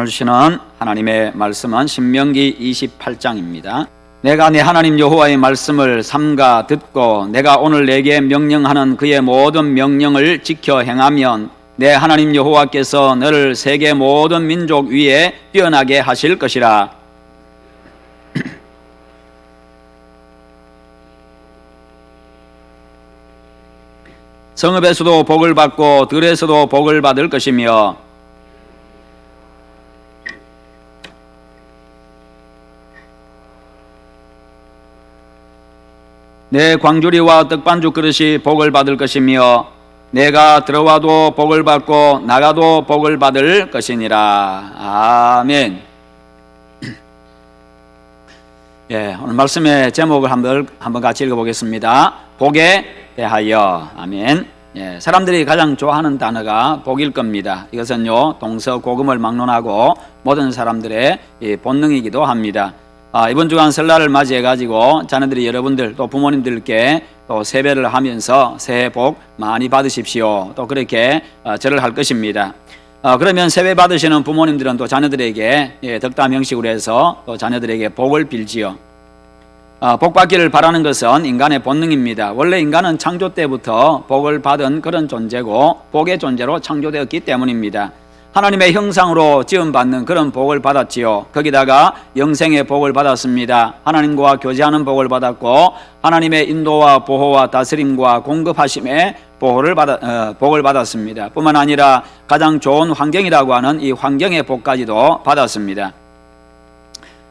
오늘 주시는 하나님의 말씀은 신명기 28장입니다. 내가 내 하나님 여호와의 말씀을 삼가 듣고 내가 오늘 내게 명령하는 그의 모든 명령을 지켜 행하면 내 하나님 여호와께서 너를 세계 모든 민족 위에 뛰어나게 하실 것이라. 성읍에서도 복을 받고 들에서도 복을 받을 것이며 내 광주리와 떡반죽 그릇이 복을 받을 것이며 내가 들어와도 복을 받고 나가도 복을 받을 것이니라. 아멘. 예, 오늘 말씀의 제목을 한번 같이 읽어보겠습니다. 복에 대하여. 아멘. 예, 사람들이 가장 좋아하는 단어가 복일 겁니다. 이것은요, 동서고금을 막론하고 모든 사람들의 본능이기도 합니다. 이번 주간 설날을 맞이해가지고 자녀들이 여러분들 또 부모님들께 또 세배를 하면서 새해 복 많이 받으십시오. 또 그렇게 절을 할 것입니다. 그러면 세배 받으시는 부모님들은 또 자녀들에게 덕담 형식으로 해서 또 자녀들에게 복을 빌지요. 복 받기를 바라는 것은 인간의 본능입니다. 원래 인간은 창조 때부터 복을 받은 그런 존재고 복의 존재로 창조되었기 때문입니다. 하나님의 형상으로 지음받는 그런 복을 받았지요. 거기다가 영생의 복을 받았습니다. 하나님과 교제하는 복을 받았고 하나님의 인도와 보호와 다스림과 공급하심의 복을 받았습니다. 뿐만 아니라 가장 좋은 환경이라고 하는 이 환경의 복까지도 받았습니다.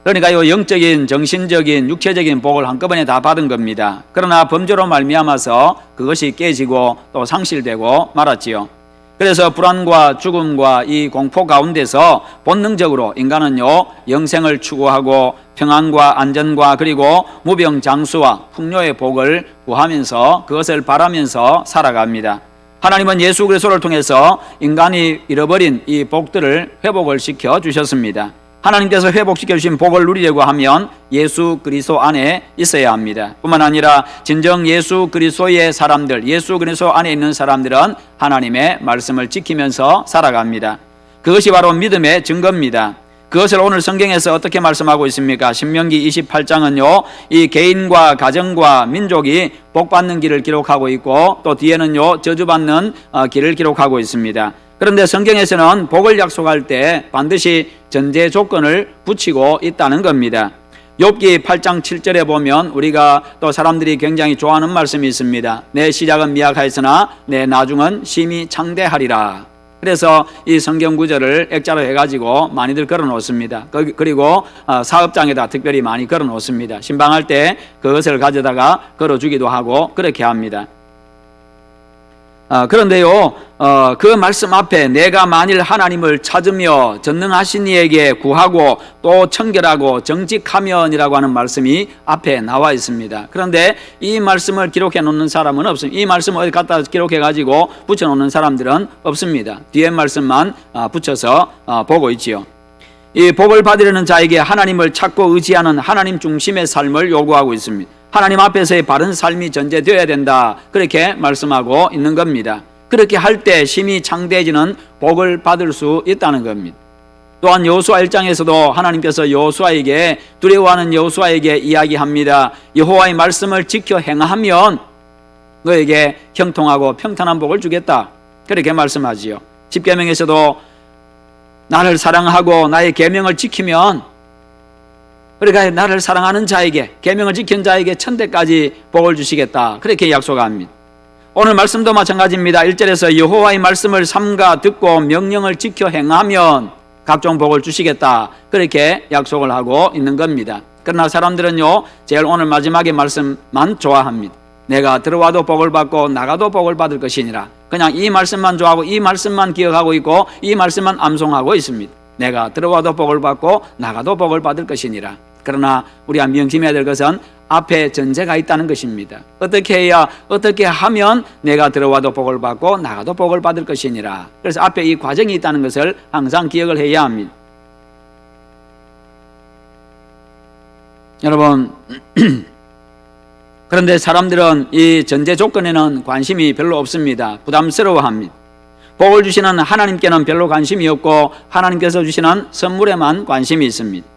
그러니까 이 영적인, 정신적인, 육체적인 복을 한꺼번에 다 받은 겁니다. 그러나 범죄로 말미암아서 그것이 깨지고 또 상실되고 말았지요. 그래서 불안과 죽음과 이 공포 가운데서 본능적으로 인간은요, 영생을 추구하고 평안과 안전과 그리고 무병장수와 풍요의 복을 구하면서 그것을 바라면서 살아갑니다. 하나님은 예수 그리스도를 통해서 인간이 잃어버린 이 복들을 회복을 시켜 주셨습니다. 하나님께서 회복시켜 주신 복을 누리려고 하면 예수 그리스도 안에 있어야 합니다. 뿐만 아니라 진정 예수 그리스도의 사람들, 예수 그리스도 안에 있는 사람들은 하나님의 말씀을 지키면서 살아갑니다. 그것이 바로 믿음의 증거입니다. 그것을 오늘 성경에서 어떻게 말씀하고 있습니까? 신명기 28장은요, 이 개인과 가정과 민족이 복받는 길을 기록하고 있고 또 뒤에는요, 저주받는 길을 기록하고 있습니다. 그런데 성경에서는 복을 약속할 때 반드시 전제 조건을 붙이고 있다는 겁니다. 욥기 8장 7절에 보면 우리가 또 사람들이 굉장히 좋아하는 말씀이 있습니다. 내 시작은 미약하였으나 내 나중은 심히 창대하리라. 그래서 이 성경 구절을 액자로 해가지고 많이들 걸어 놓습니다. 그리고 사업장에다 특별히 많이 걸어 놓습니다. 신방할 때 그것을 가져다가 걸어주기도 하고 그렇게 합니다. 그런데요, 그 말씀 앞에 내가 만일 하나님을 찾으며 전능하신 이에게 구하고 또 청결하고 정직하면이라고 하는 말씀이 앞에 나와 있습니다. 그런데 이 말씀을 기록해 놓는 사람은 없습니다. 이 말씀을 어디 갖다 기록해 가지고 붙여 놓는 사람들은 없습니다. 뒤에 말씀만 붙여서 보고 있지요. 이 복을 받으려는 자에게 하나님을 찾고 의지하는 하나님 중심의 삶을 요구하고 있습니다. 하나님 앞에서의 바른 삶이 전제되어야 된다. 그렇게 말씀하고 있는 겁니다. 그렇게 할 때 심히 창대해지는 복을 받을 수 있다는 겁니다. 또한 여호수아 1장에서도 하나님께서 여호수아에게 두려워하는 여호수아에게 이야기합니다. 여호와의 말씀을 지켜 행하면 너에게 형통하고 평탄한 복을 주겠다. 그렇게 말씀하지요. 십계명에서도 나를 사랑하고 나의 계명을 지키면, 그러니까 나를 사랑하는 자에게, 계명을 지킨 자에게 천대까지 복을 주시겠다. 그렇게 약속합니다. 오늘 말씀도 마찬가지입니다. 1절에서 여호와의 말씀을 삼가 듣고 명령을 지켜 행하면 각종 복을 주시겠다. 그렇게 약속을 하고 있는 겁니다. 그러나 사람들은요, 제일 오늘 마지막에 말씀만 좋아합니다. 내가 들어와도 복을 받고 나가도 복을 받을 것이니라. 그냥 이 말씀만 좋아하고 이 말씀만 기억하고 있고 이 말씀만 암송하고 있습니다. 내가 들어와도 복을 받고 나가도 복을 받을 것이니라. 그러나 우리가 명심해야 될 것은 앞에 전제가 있다는 것입니다. 어떻게 하면 내가 들어와도 복을 받고 나가도 복을 받을 것이니라. 그래서 앞에 이 과정이 있다는 것을 항상 기억을 해야 합니다. 여러분, 그런데 사람들은 이 전제 조건에는 관심이 별로 없습니다. 부담스러워합니다. 복을 주시는 하나님께는 별로 관심이 없고 하나님께서 주시는 선물에만 관심이 있습니다.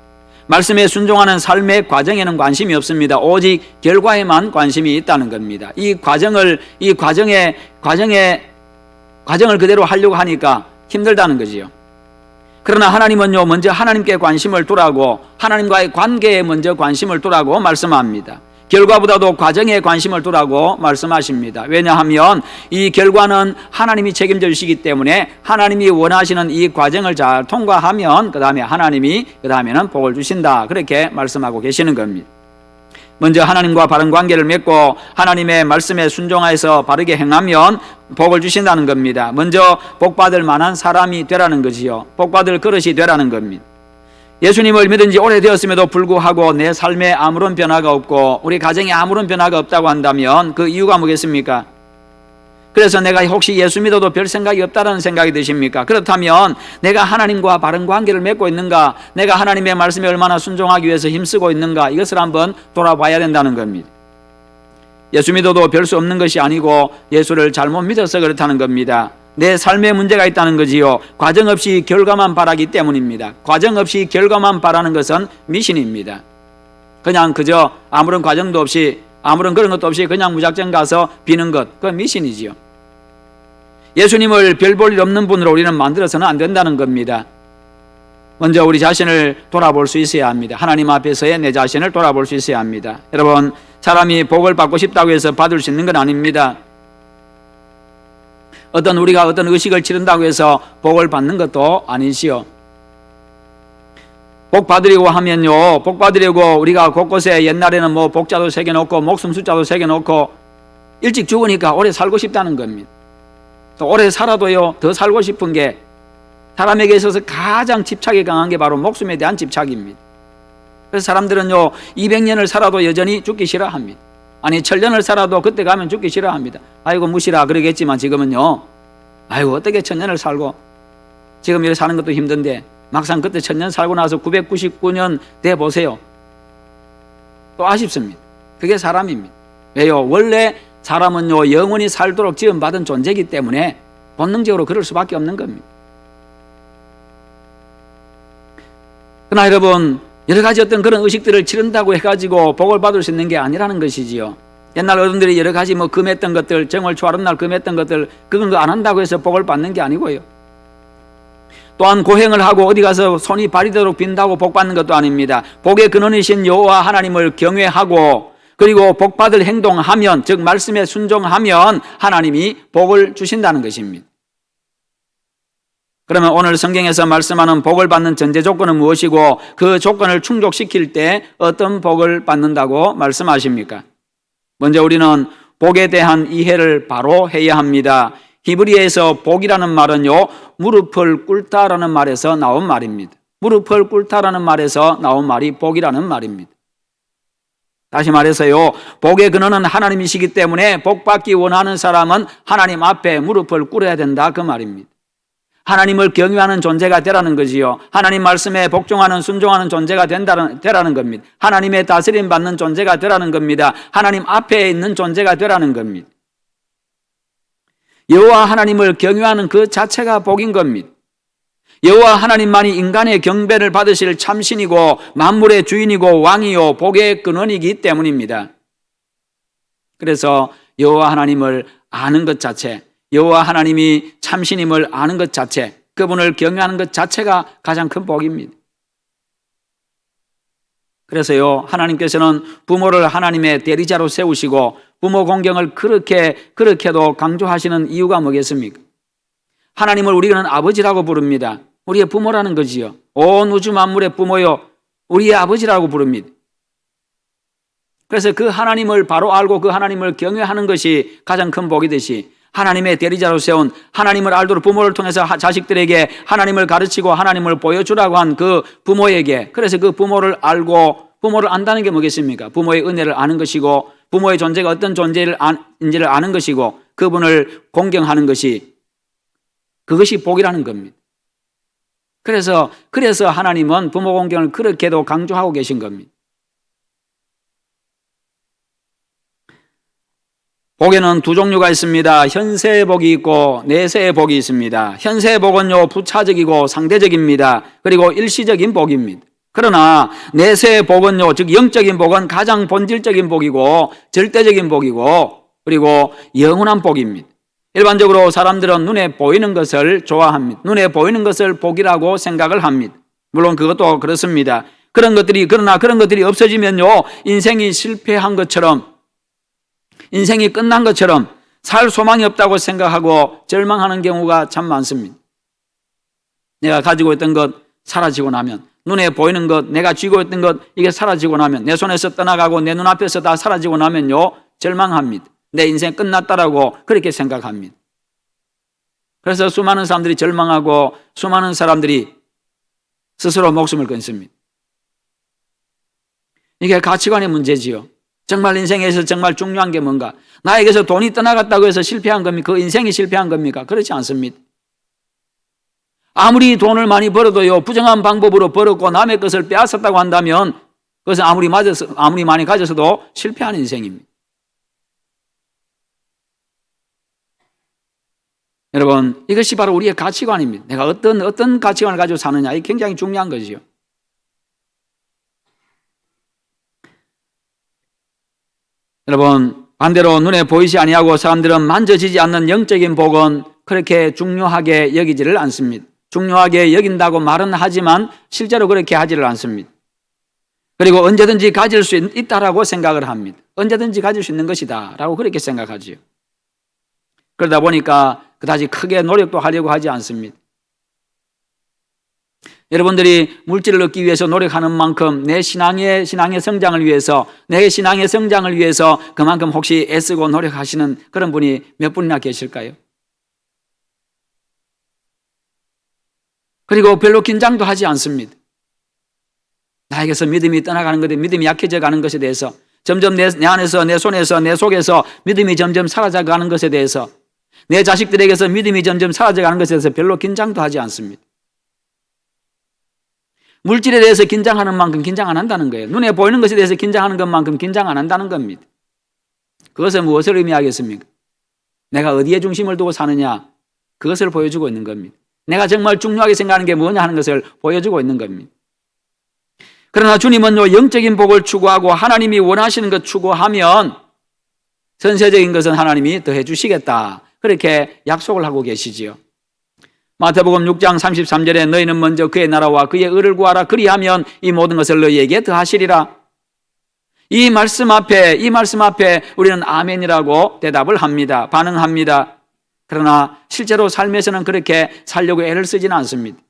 말씀에 순종하는 삶의 과정에는 관심이 없습니다. 오직 결과에만 관심이 있다는 겁니다. 이 과정을 그대로 하려고 하니까 힘들다는 거지요. 그러나 하나님은요, 먼저 하나님께 관심을 두라고, 하나님과의 관계에 먼저 관심을 두라고 말씀합니다. 결과보다도 과정에 관심을 두라고 말씀하십니다. 왜냐하면 이 결과는 하나님이 책임져 주시기 때문에 하나님이 원하시는 이 과정을 잘 통과하면 그 다음에는 복을 주신다. 그렇게 말씀하고 계시는 겁니다. 먼저 하나님과 바른 관계를 맺고 하나님의 말씀에 순종하여서 바르게 행하면 복을 주신다는 겁니다. 먼저 복받을 만한 사람이 되라는 거지요. 복받을 그릇이 되라는 겁니다. 예수님을 믿은 지 오래되었음에도 불구하고 내 삶에 아무런 변화가 없고 우리 가정에 아무런 변화가 없다고 한다면 그 이유가 뭐겠습니까? 그래서 내가 혹시 예수 믿어도 별 생각이 없다는 생각이 드십니까? 그렇다면 내가 하나님과 바른 관계를 맺고 있는가? 내가 하나님의 말씀에 얼마나 순종하기 위해서 힘쓰고 있는가? 이것을 한번 돌아봐야 된다는 겁니다. 예수 믿어도 별 수 없는 것이 아니고 예수를 잘못 믿어서 그렇다는 겁니다. 내 삶에 문제가 있다는 거지요. 과정 없이 결과만 바라기 때문입니다. 과정 없이 결과만 바라는 것은 미신입니다. 그저 아무런 과정도 없이 아무런 그런 것도 없이 그냥 무작정 가서 비는 것, 그건 미신이지요. 예수님을 별 볼 일 없는 분으로 우리는 만들어서는 안 된다는 겁니다. 먼저 우리 자신을 돌아볼 수 있어야 합니다. 하나님 앞에서의 내 자신을 돌아볼 수 있어야 합니다. 여러분, 사람이 복을 받고 싶다고 해서 받을 수 있는 건 아닙니다. 우리가 어떤 의식을 치른다고 해서 복을 받는 것도 아니지요. 복 받으려고 하면요, 복 받으려고 우리가 곳곳에 옛날에는 복자도 새겨놓고 목숨 숫자도 새겨놓고 일찍 죽으니까 오래 살고 싶다는 겁니다. 또 오래 살아도요, 더 살고 싶은 게 사람에게 있어서 가장 집착이 강한 게 바로 목숨에 대한 집착입니다. 그래서 사람들은요, 200년을 살아도 여전히 죽기 싫어합니다. 아니 1000년을 살아도 그때 가면 죽기 싫어합니다. 아이고 무시라 그러겠지만 지금은요, 아이고 어떻게 1000년을 살고 지금 이렇게 사는 것도 힘든데 막상 그때 1000년 살고 나서 999년 돼 보세요. 또 아쉽습니다. 그게 사람입니다. 왜요? 원래 사람은요, 영원히 살도록 지음받은 존재이기 때문에 본능적으로 그럴 수밖에 없는 겁니다. 그러나 여러분, 여러 가지 어떤 그런 의식들을 치른다고 해가지고 복을 받을 수 있는 게 아니라는 것이지요. 옛날 어른들이 여러 가지 금했던 것들, 정월 초하룻 날 금했던 것들, 그건 안 한다고 해서 복을 받는 게 아니고요. 또한 고행을 하고 어디 가서 손이 발이도록 빈다고 복 받는 것도 아닙니다. 복의 근원이신 여호와 하나님을 경외하고 그리고 복 받을 행동하면, 즉 말씀에 순종하면 하나님이 복을 주신다는 것입니다. 그러면 오늘 성경에서 말씀하는 복을 받는 전제 조건은 무엇이고 그 조건을 충족시킬 때 어떤 복을 받는다고 말씀하십니까? 먼저 우리는 복에 대한 이해를 바로 해야 합니다. 히브리어에서 복이라는 말은요, 무릎을 꿇다라는 말에서 나온 말입니다. 무릎을 꿇다라는 말에서 나온 말이 복이라는 말입니다. 다시 말해서요, 복의 근원은 하나님이시기 때문에 복 받기 원하는 사람은 하나님 앞에 무릎을 꿇어야 된다, 그 말입니다. 하나님을 경외하는 존재가 되라는 거지요. 하나님 말씀에 복종하는, 순종하는 존재가 되라는 겁니다. 하나님의 다스림 받는 존재가 되라는 겁니다. 하나님 앞에 있는 존재가 되라는 겁니다. 여호와 하나님을 경외하는 그 자체가 복인 겁니다. 여호와 하나님만이 인간의 경배를 받으실 참신이고 만물의 주인이고 왕이요 복의 근원이기 때문입니다. 그래서 여호와 하나님을 아는 것 자체, 여호와 하나님이 참신임을 아는 것 자체, 그분을 경외하는 것 자체가 가장 큰 복입니다. 그래서요, 하나님께서는 부모를 하나님의 대리자로 세우시고 부모 공경을 그렇게도 강조하시는 이유가 뭐겠습니까? 하나님을 우리는 아버지라고 부릅니다. 우리의 부모라는 거지요. 온 우주 만물의 부모요, 우리의 아버지라고 부릅니다. 그래서 그 하나님을 바로 알고 그 하나님을 경외하는 것이 가장 큰 복이듯이 하나님의 대리자로 세운, 하나님을 알도록 부모를 통해서 자식들에게 하나님을 가르치고 하나님을 보여주라고 한 그 부모에게, 그래서 그 부모를 알고, 부모를 안다는 게 뭐겠습니까? 부모의 은혜를 아는 것이고 부모의 존재가 어떤 존재인지를 아는 것이고 그분을 공경하는 것이, 그것이 복이라는 겁니다. 그래서 하나님은 부모 공경을 그렇게도 강조하고 계신 겁니다. 복에는 두 종류가 있습니다. 현세의 복이 있고 내세의 복이 있습니다. 현세의 복은요, 부차적이고 상대적입니다. 그리고 일시적인 복입니다. 그러나 내세의 복은요, 즉 영적인 복은 가장 본질적인 복이고 절대적인 복이고 그리고 영원한 복입니다. 일반적으로 사람들은 눈에 보이는 것을 좋아합니다. 눈에 보이는 것을 복이라고 생각을 합니다. 물론 그것도 그렇습니다. 그러나 그런 것들이 없어지면요, 인생이 실패한 것처럼, 인생이 끝난 것처럼 살 소망이 없다고 생각하고 절망하는 경우가 참 많습니다. 내가 가지고 있던 것 사라지고 나면, 눈에 보이는 것, 내가 쥐고 있던 것, 이게 사라지고 나면, 내 손에서 떠나가고 내 눈앞에서 다 사라지고 나면요, 절망합니다. 내 인생 끝났다라고 그렇게 생각합니다. 그래서 수많은 사람들이 절망하고 수많은 사람들이 스스로 목숨을 끊습니다. 이게 가치관의 문제지요. 정말 인생에서 정말 중요한 게 뭔가? 나에게서 돈이 떠나갔다고 해서 실패한 겁니까? 그 인생이 실패한 겁니까? 그렇지 않습니다. 아무리 돈을 많이 벌어도요, 부정한 방법으로 벌었고 남의 것을 빼앗았다고 한다면 그것은 아무리 많이 가졌어도 실패한 인생입니다. 여러분, 이것이 바로 우리의 가치관입니다. 내가 어떤 가치관을 가지고 사느냐, 이게 굉장히 중요한 거지요. 여러분, 반대로 눈에 보이지 아니하고 사람들은 만져지지 않는 영적인 복은 그렇게 중요하게 여기지를 않습니다. 중요하게 여긴다고 말은 하지만 실제로 그렇게 하지를 않습니다. 그리고 언제든지 가질 수 있다라고 생각을 합니다. 언제든지 가질 수 있는 것이다 라고 그렇게 생각하지요. 그러다 보니까 그다지 크게 노력도 하려고 하지 않습니다. 여러분들이 물질을 얻기 위해서 노력하는 만큼 내 신앙의 성장을 위해서, 내 신앙의 성장을 위해서 그만큼 혹시 애쓰고 노력하시는 그런 분이 몇 분이나 계실까요? 그리고 별로 긴장도 하지 않습니다. 나에게서 믿음이 떠나가는 것에, 믿음이 약해져 가는 것에 대해서, 점점 내 안에서, 내 손에서, 내 속에서 믿음이 점점 사라져 가는 것에 대해서, 내 자식들에게서 믿음이 점점 사라져 가는 것에 대해서 별로 긴장도 하지 않습니다. 물질에 대해서 긴장하는 만큼 긴장 안 한다는 거예요. 눈에 보이는 것에 대해서 긴장하는 것만큼 긴장 안 한다는 겁니다. 그것은 무엇을 의미하겠습니까? 내가 어디에 중심을 두고 사느냐, 그것을 보여주고 있는 겁니다. 내가 정말 중요하게 생각하는 게 뭐냐 하는 것을 보여주고 있는 겁니다. 그러나 주님은요, 영적인 복을 추구하고 하나님이 원하시는 것 추구하면 전세적인 것은 하나님이 더해 주시겠다, 그렇게 약속을 하고 계시지요. 마태복음 6장 33절에 너희는 먼저 그의 나라와 그의 의를 구하라, 그리하면 이 모든 것을 너희에게 더하시리라. 이 말씀 앞에 우리는 아멘이라고 대답을 합니다. 반응합니다. 그러나 실제로 삶에서는 그렇게 살려고 애를 쓰지는 않습니다.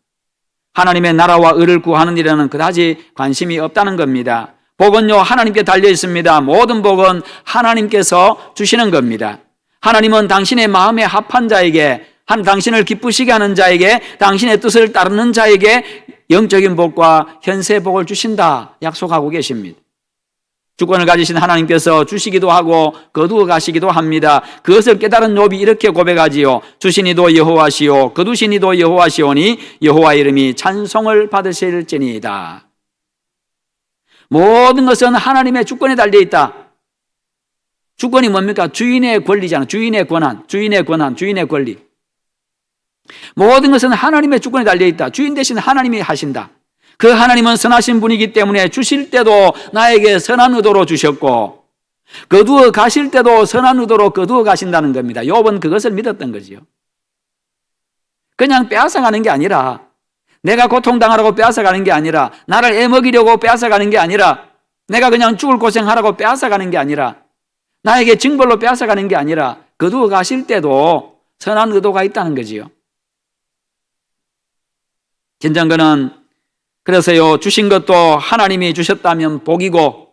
하나님의 나라와 의를 구하는 일에는 그다지 관심이 없다는 겁니다. 복은요, 하나님께 달려 있습니다. 모든 복은 하나님께서 주시는 겁니다. 하나님은 당신의 마음에 합한 자에게, 당신을 기쁘시게 하는 자에게, 당신의 뜻을 따르는 자에게 영적인 복과 현세의 복을 주신다 약속하고 계십니다. 주권을 가지신 하나님께서 주시기도 하고 거두어 가시기도 합니다. 그것을 깨달은 욥이 이렇게 고백하지요. 주시니도 여호와시요 거두시니도 여호와시오니 여호와 이름이 찬송을 받으실지니이다. 모든 것은 하나님의 주권에 달려 있다. 주권이 뭡니까? 주인의 권리잖아. 주인의 권한, 주인의 권리. 모든 것은 하나님의 주권에 달려 있다. 주인 대신 하나님이 하신다. 그 하나님은 선하신 분이기 때문에 주실 때도 나에게 선한 의도로 주셨고, 거두어 가실 때도 선한 의도로 거두어 가신다는 겁니다. 욥은 그것을 믿었던 거지요. 그냥 빼앗아가는 게 아니라, 내가 고통당하라고 빼앗아가는 게 아니라, 나를 애먹이려고 빼앗아가는 게 아니라, 내가 그냥 죽을 고생하라고 빼앗아가는 게 아니라, 나에게 징벌로 빼앗아가는 게 아니라 거두어 가실 때도 선한 의도가 있다는 거지요. 진정그는 그래서요, 주신 것도 하나님이 주셨다면 복이고,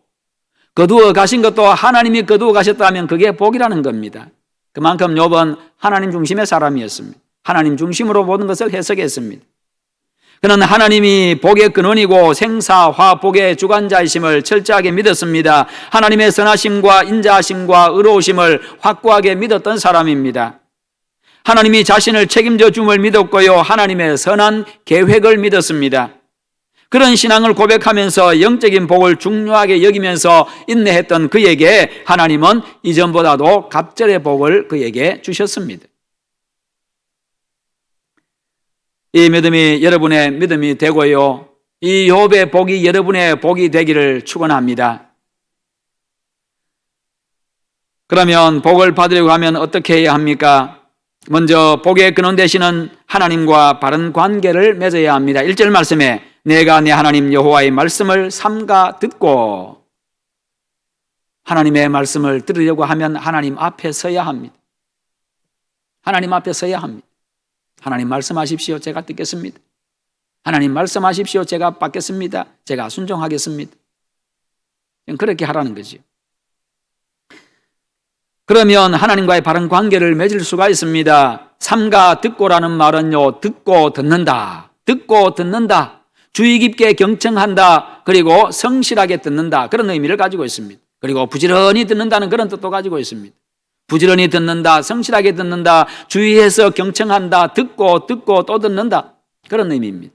거두어 가신 것도 하나님이 거두어 가셨다면 그게 복이라는 겁니다. 그만큼 욥은 하나님 중심의 사람이었습니다. 하나님 중심으로 모든 것을 해석했습니다. 그는 하나님이 복의 근원이고 생사, 화, 복의 주관자이심을 철저하게 믿었습니다. 하나님의 선하심과 인자하심과 의로우심을 확고하게 믿었던 사람입니다. 하나님이 자신을 책임져 줌을 믿었고요, 하나님의 선한 계획을 믿었습니다. 그런 신앙을 고백하면서 영적인 복을 중요하게 여기면서 인내했던 그에게 하나님은 이전보다도 갑절의 복을 그에게 주셨습니다. 이 믿음이 여러분의 믿음이 되고요, 이 욥의 복이 여러분의 복이 되기를 축원합니다. 그러면 복을 받으려고 하면 어떻게 해야 합니까? 먼저 복의 근원 되시는 하나님과 바른 관계를 맺어야 합니다. 1절 말씀에 내가 내 하나님 여호와의 말씀을 삼가 듣고, 하나님의 말씀을 들으려고 하면 하나님 앞에 서야 합니다. 하나님 앞에 서야 합니다. 하나님 말씀하십시오, 제가 듣겠습니다. 하나님 말씀하십시오, 제가 받겠습니다. 제가 순종하겠습니다. 그렇게 하라는 거죠. 그러면 하나님과의 바른 관계를 맺을 수가 있습니다. 삼가 듣고라는 말은요, 듣고 듣는다, 듣고 듣는다, 주의 깊게 경청한다, 그리고 성실하게 듣는다, 그런 의미를 가지고 있습니다. 그리고 부지런히 듣는다는 그런 뜻도 가지고 있습니다. 부지런히 듣는다, 성실하게 듣는다, 주의해서 경청한다, 듣고 또 듣는다, 그런 의미입니다.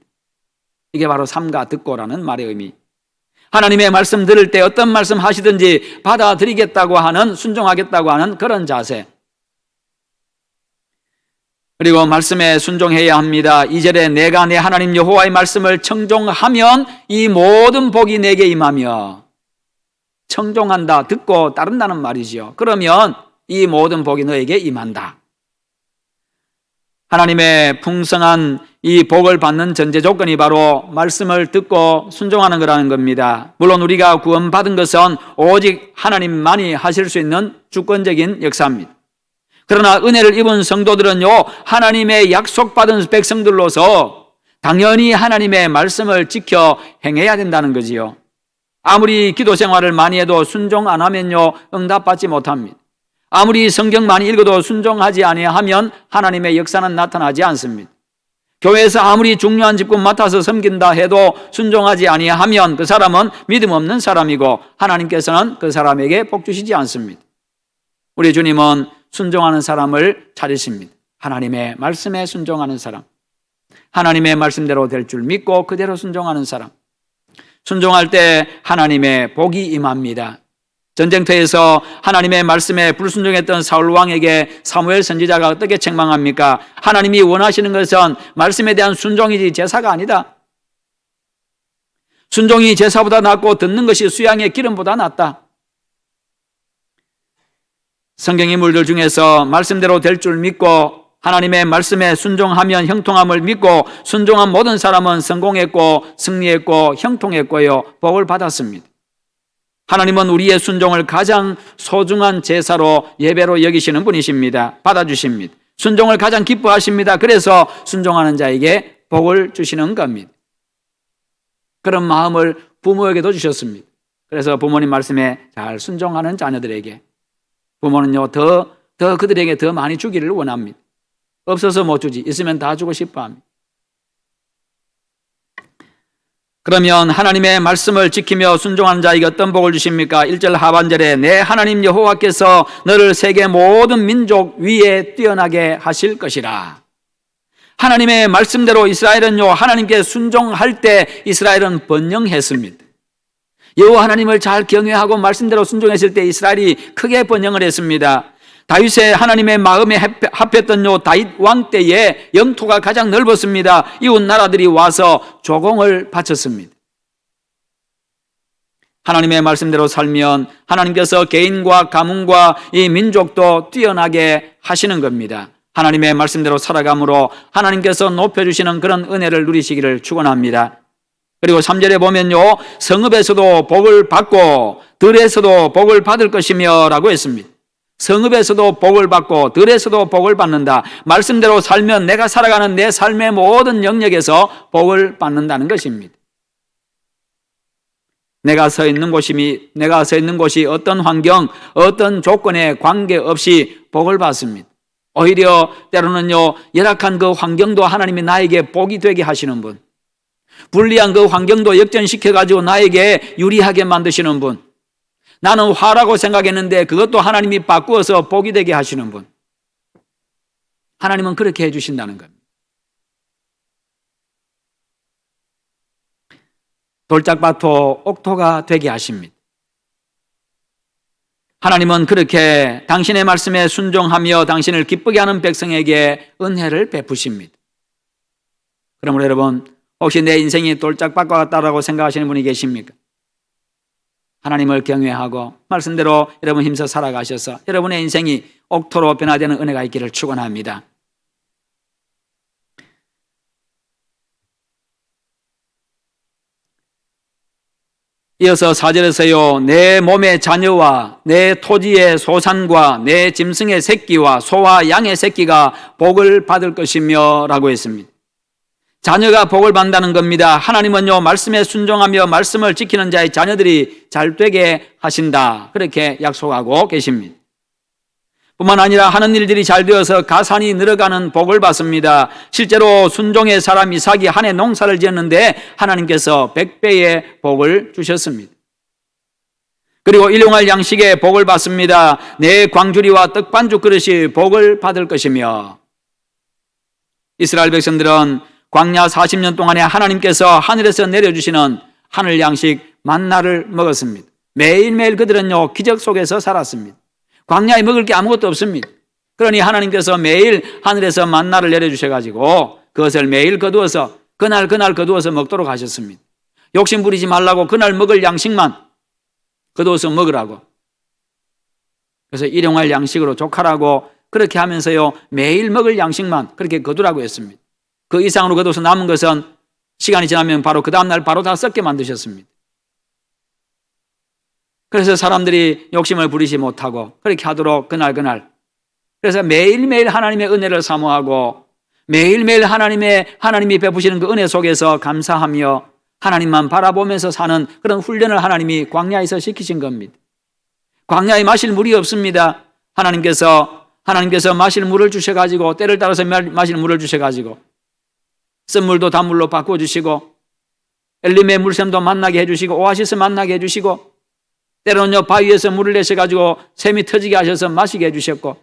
이게 바로 삼가 듣고라는 말의 의미. 하나님의 말씀 들을 때 어떤 말씀 하시든지 받아들이겠다고 하는, 순종하겠다고 하는 그런 자세. 그리고 말씀에 순종해야 합니다. 2절에 내가 내 하나님 여호와의 말씀을 청종하면 이 모든 복이 내게 임하며, 청종한다, 듣고 따른다는 말이죠. 그러면 이 모든 복이 너에게 임한다. 하나님의 풍성한 이 복을 받는 전제 조건이 바로 말씀을 듣고 순종하는 거라는 겁니다. 물론 우리가 구원받은 것은 오직 하나님만이 하실 수 있는 주권적인 역사입니다. 그러나 은혜를 입은 성도들은요, 하나님의 약속받은 백성들로서 당연히 하나님의 말씀을 지켜 행해야 된다는 거지요. 아무리 기도 생활을 많이 해도 순종 안 하면요, 응답받지 못합니다. 아무리 성경 많이 읽어도 순종하지 아니하면 하나님의 역사는 나타나지 않습니다. 교회에서 아무리 중요한 직분 맡아서 섬긴다 해도 순종하지 아니하면 그 사람은 믿음 없는 사람이고 하나님께서는 그 사람에게 복 주시지 않습니다. 우리 주님은 순종하는 사람을 찾으십니다. 하나님의 말씀에 순종하는 사람, 하나님의 말씀대로 될 줄 믿고 그대로 순종하는 사람, 순종할 때 하나님의 복이 임합니다. 전쟁터에서 하나님의 말씀에 불순종했던 사울 왕에게 사무엘 선지자가 어떻게 책망합니까? 하나님이 원하시는 것은 말씀에 대한 순종이지 제사가 아니다. 순종이 제사보다 낫고 듣는 것이 수양의 기름보다 낫다. 성경 인물들 중에서 말씀대로 될 줄 믿고 하나님의 말씀에 순종하면 형통함을 믿고 순종한 모든 사람은 성공했고 승리했고 형통했고요, 복을 받았습니다. 하나님은 우리의 순종을 가장 소중한 제사로, 예배로 여기시는 분이십니다. 받아주십니다. 순종을 가장 기뻐하십니다. 그래서 순종하는 자에게 복을 주시는 겁니다. 그런 마음을 부모에게도 주셨습니다. 그래서 부모님 말씀에 잘 순종하는 자녀들에게 부모는요, 더 그들에게 더 많이 주기를 원합니다. 없어서 못 주지, 있으면 다 주고 싶어 합니다. 그러면 하나님의 말씀을 지키며 순종하는 자에게 어떤 복을 주십니까? 1절 하반절에 내 하나님 여호와께서 너를 세계 모든 민족 위에 뛰어나게 하실 것이라. 하나님의 말씀대로 이스라엘은요, 하나님께 순종할 때 이스라엘은 번영했습니다. 여호와 하나님을 잘 경외하고 말씀대로 순종했을 때 이스라엘이 크게 번영을 했습니다. 다윗의 하나님의 마음에 합했던 다윗 왕 때에 영토가 가장 넓었습니다. 이웃 나라들이 와서 조공을 바쳤습니다. 하나님의 말씀대로 살면 하나님께서 개인과 가문과 이 민족도 뛰어나게 하시는 겁니다. 하나님의 말씀대로 살아감으로 하나님께서 높여주시는 그런 은혜를 누리시기를 축원합니다. 그리고 3절에 보면요, 성읍에서도 복을 받고 들에서도 복을 받을 것이며 라고 했습니다. 성읍에서도 복을 받고 들에서도 복을 받는다. 말씀대로 살면 내가 살아가는 내 삶의 모든 영역에서 복을 받는다는 것입니다. 내가 서 있는 곳이 어떤 환경, 어떤 조건에 관계없이 복을 받습니다. 오히려 때로는요, 열악한 그 환경도 하나님이 나에게 복이 되게 하시는 분, 불리한 그 환경도 역전시켜가지고 나에게 유리하게 만드시는 분, 나는 화라고 생각했는데 그것도 하나님이 바꾸어서 복이 되게 하시는 분, 하나님은 그렇게 해주신다는 겁니다. 돌짝밭도 옥토가 되게 하십니다. 하나님은 그렇게 당신의 말씀에 순종하며 당신을 기쁘게 하는 백성에게 은혜를 베푸십니다. 그러므로 여러분, 혹시 내 인생이 돌짝밭과 같다라고 생각하시는 분이 계십니까? 하나님을 경외하고 말씀대로 여러분 힘써 살아가셔서 여러분의 인생이 옥토로 변화되는 은혜가 있기를 축원합니다. 이어서 4절에서요, 내 몸의 자녀와 내 토지의 소산과 내 짐승의 새끼와 소와 양의 새끼가 복을 받을 것이며 라고 했습니다. 자녀가 복을 받는다는 겁니다. 하나님은요, 말씀에 순종하며 말씀을 지키는 자의 자녀들이 잘 되게 하신다, 그렇게 약속하고 계십니다. 뿐만 아니라 하는 일들이 잘 되어서 가산이 늘어가는 복을 받습니다. 실제로 순종의 사람 이삭이 한 해 농사를 지었는데 하나님께서 100배의 복을 주셨습니다. 그리고 일용할 양식에 복을 받습니다. 내 광주리와 떡반죽 그릇이 복을 받을 것이며, 이스라엘 백성들은 광야 40년 동안에 하나님께서 하늘에서 내려주시는 하늘 양식 만나를 먹었습니다. 매일매일 그들은요, 기적 속에서 살았습니다. 광야에 먹을 게 아무것도 없습니다. 그러니 하나님께서 매일 하늘에서 만나를 내려주셔가지고 그것을 매일 거두어서 그날 거두어서 먹도록 하셨습니다. 욕심 부리지 말라고 그날 먹을 양식만 거두어서 먹으라고. 그래서 일용할 양식으로 족하라고 그렇게 하면서요, 매일 먹을 양식만 그렇게 거두라고 했습니다. 그 이상으로 거둬서 남은 것은 시간이 지나면 바로 그 다음날 바로 다 썩게 만드셨습니다. 그래서 사람들이 욕심을 부리지 못하고 그렇게 하도록 그날 그래서 매일매일 하나님의 은혜를 사모하고 매일매일 하나님이 베푸시는 그 은혜 속에서 감사하며 하나님만 바라보면서 사는 그런 훈련을 하나님이 광야에서 시키신 겁니다. 광야에 마실 물이 없습니다. 하나님께서 마실 물을 주셔가지고 때를 따라서 마실 물을 주셔가지고 쓴물도 단물로 바꿔주시고 엘림의 물샘도 만나게 해주시고 오아시스 만나게 해주시고 때로는요, 바위에서 물을 내셔가지고 샘이 터지게 하셔서 마시게 해주셨고,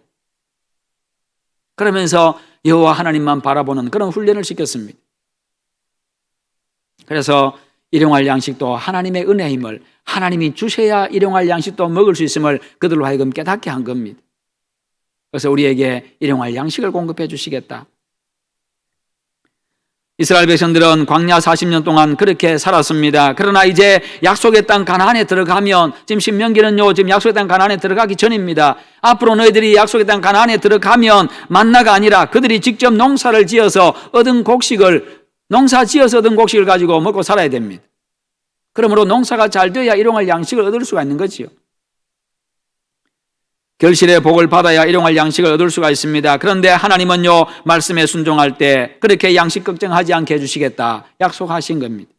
그러면서 여호와 하나님만 바라보는 그런 훈련을 시켰습니다. 그래서 일용할 양식도 하나님의 은혜임을, 하나님이 주셔야 일용할 양식도 먹을 수 있음을 그들로 하여금 깨닫게 한 겁니다. 그래서 우리에게 일용할 양식을 공급해 주시겠다. 이스라엘 백성들은 광야 40년 동안 그렇게 살았습니다. 그러나 이제 약속의 땅 가나안에 들어가면, 지금 신명기는요, 지금 약속의 땅 가나안에 들어가기 전입니다. 앞으로 너희들이 약속의 땅 가나안에 들어가면 만나가 아니라 그들이 직접 농사를 지어서 얻은 곡식을 가지고 먹고 살아야 됩니다. 그러므로 농사가 잘 되어야 일용할 양식을 얻을 수가 있는 거지요. 결실의 복을 받아야 일용할 양식을 얻을 수가 있습니다. 그런데 하나님은요, 말씀에 순종할 때 그렇게 양식 걱정하지 않게 해주시겠다 약속하신 겁니다.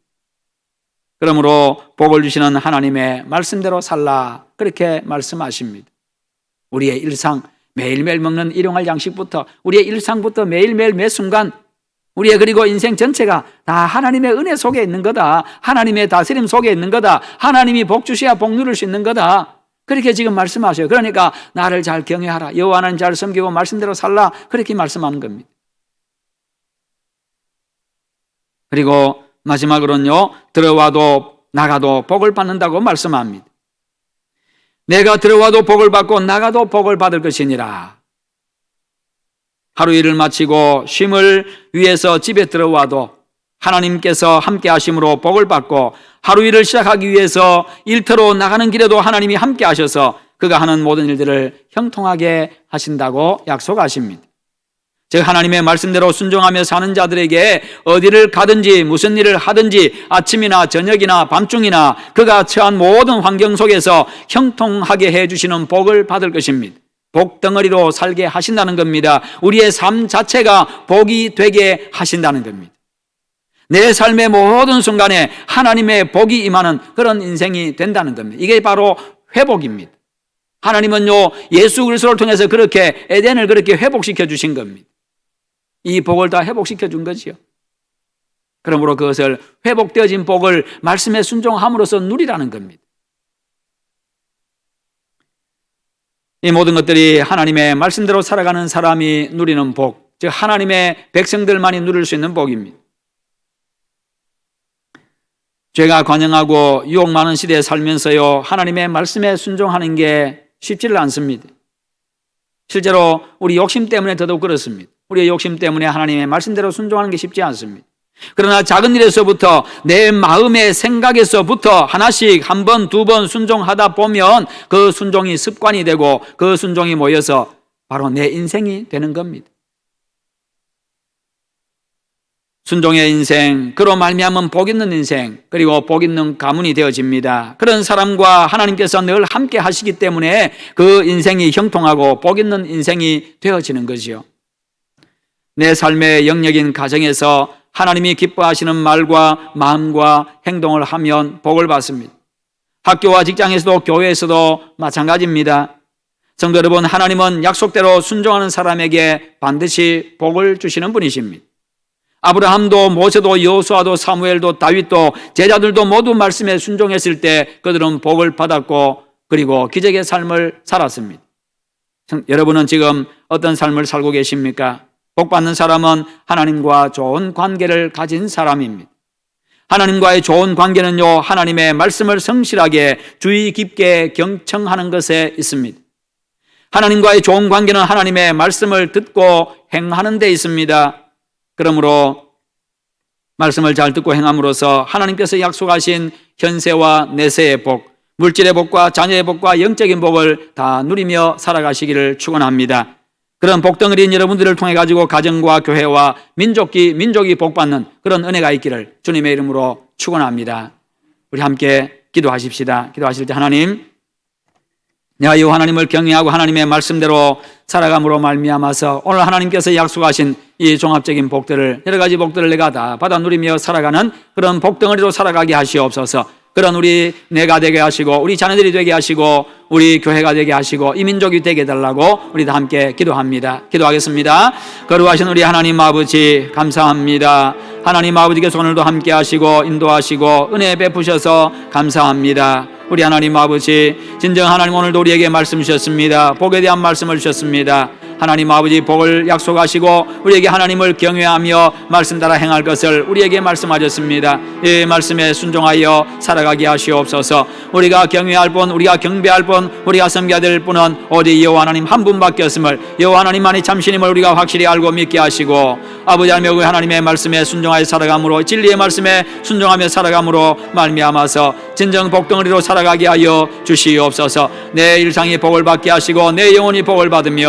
그러므로 복을 주시는 하나님의 말씀대로 살라, 그렇게 말씀하십니다. 우리의 일상, 매일매일 먹는 일용할 양식부터, 우리의 일상부터 매일매일 매 순간, 우리의 그리고 인생 전체가 다 하나님의 은혜 속에 있는 거다. 하나님의 다스림 속에 있는 거다. 하나님이 복 주셔야 복 누릴 수 있는 거다. 그렇게 지금 말씀하셔요. 그러니까 나를 잘 경외하라, 여호와 하나님 잘 섬기고 말씀대로 살라, 그렇게 말씀하는 겁니다. 그리고 마지막으로는요, 들어와도 나가도 복을 받는다고 말씀합니다. 내가 들어와도 복을 받고 나가도 복을 받을 것이니라. 하루 일을 마치고 쉼을 위해서 집에 들어와도 하나님께서 함께 하심으로 복을 받고, 하루 일을 시작하기 위해서 일터로 나가는 길에도 하나님이 함께 하셔서 그가 하는 모든 일들을 형통하게 하신다고 약속하십니다. 즉 하나님의 말씀대로 순종하며 사는 자들에게 어디를 가든지 무슨 일을 하든지 아침이나 저녁이나 밤중이나 그가 처한 모든 환경 속에서 형통하게 해주시는 복을 받을 것입니다. 복덩어리로 살게 하신다는 겁니다. 우리의 삶 자체가 복이 되게 하신다는 겁니다. 내 삶의 모든 순간에 하나님의 복이 임하는 그런 인생이 된다는 겁니다. 이게 바로 회복입니다. 하나님은요, 예수 그리스도를 통해서 그렇게 에덴을 그렇게 회복시켜 주신 겁니다. 이 복을 다 회복시켜 준 거지요. 그러므로 그것을 회복되어진 복을 말씀에 순종함으로써 누리라는 겁니다. 이 모든 것들이 하나님의 말씀대로 살아가는 사람이 누리는 복, 즉 하나님의 백성들만이 누릴 수 있는 복입니다. 죄가 관영하고 유혹 많은 시대에 살면서요, 하나님의 말씀에 순종하는 게 쉽지를 않습니다. 실제로 우리 욕심 때문에 더더욱 그렇습니다. 우리의 욕심 때문에 하나님의 말씀대로 순종하는 게 쉽지 않습니다. 그러나 작은 일에서부터, 내 마음의 생각에서부터 하나씩 한 번, 두 번 순종하다 보면 그 순종이 습관이 되고 그 순종이 모여서 바로 내 인생이 되는 겁니다. 순종의 인생, 그로 말미암은 복 있는 인생, 그리고 복 있는 가문이 되어집니다. 그런 사람과 하나님께서 늘 함께 하시기 때문에 그 인생이 형통하고 복 있는 인생이 되어지는 거지요. 내 삶의 영역인 가정에서 하나님이 기뻐하시는 말과 마음과 행동을 하면 복을 받습니다. 학교와 직장에서도 교회에서도 마찬가지입니다. 성도 여러분, 하나님은 약속대로 순종하는 사람에게 반드시 복을 주시는 분이십니다. 아브라함도 모세도 여호수아도 사무엘도 다윗도 제자들도 모두 말씀에 순종했을 때 그들은 복을 받았고 그리고 기적의 삶을 살았습니다. 여러분은 지금 어떤 삶을 살고 계십니까? 복 받는 사람은 하나님과 좋은 관계를 가진 사람입니다. 하나님과의 좋은 관계는요, 하나님의 말씀을 성실하게 주의 깊게 경청하는 것에 있습니다. 하나님과의 좋은 관계는 하나님의 말씀을 듣고 행하는 데 있습니다. 그러므로 말씀을 잘 듣고 행함으로써 하나님께서 약속하신 현세와 내세의 복, 물질의 복과 자녀의 복과 영적인 복을 다 누리며 살아가시기를 축원합니다. 그런 복덩어리인 여러분들을 통해 가지고 가정과 교회와 민족이 복받는 그런 은혜가 있기를 주님의 이름으로 축원합니다. 우리 함께 기도하십시다. 기도하실 때 하나님, 내가 이 하나님을 경외하고 하나님의 말씀대로 살아감으로 말미암아서 오늘 하나님께서 약속하신 이 종합적인 복들을, 여러 가지 복들을 내가 다 받아 누리며 살아가는 그런 복덩어리로 살아가게 하시옵소서. 그런 우리 내가 되게 하시고 우리 자녀들이 되게 하시고 우리 교회가 되게 하시고 이 민족이 되게 해달라고 우리 다 함께 기도합니다. 기도하겠습니다. 거룩하신 우리 하나님 아버지 감사합니다. 하나님 아버지께서 오늘도 함께 하시고 인도하시고 은혜 베푸셔서 감사합니다. 우리 하나님 아버지, 진정 하나님 오늘도 우리에게 말씀 주셨습니다. 복에 대한 말씀을 주셨습니다. 하나님 아버지, 복을 약속하시고 우리에게 하나님을 경외하며 말씀 따라 행할 것을 우리에게 말씀하셨습니다. 이 말씀에 순종하여 살아가게 하시옵소서. 우리가 경외할 분, 우리가 경배할 분, 우리가 섬겨야 될 분은 오직 여호와 하나님 한 분밖에 없음을, 여호와 하나님만이 참신임을 우리가 확실히 알고 믿게 하시고, 아버지 하나님 하나님의 말씀에 순종하여 살아감으로, 진리의 말씀에 순종하며 살아감으로 말미암아서 진정 복덩어리로 살아가게 하여 주시옵소서. 내 일상이 복을 받게 하시고 내 영혼이 복을 받으며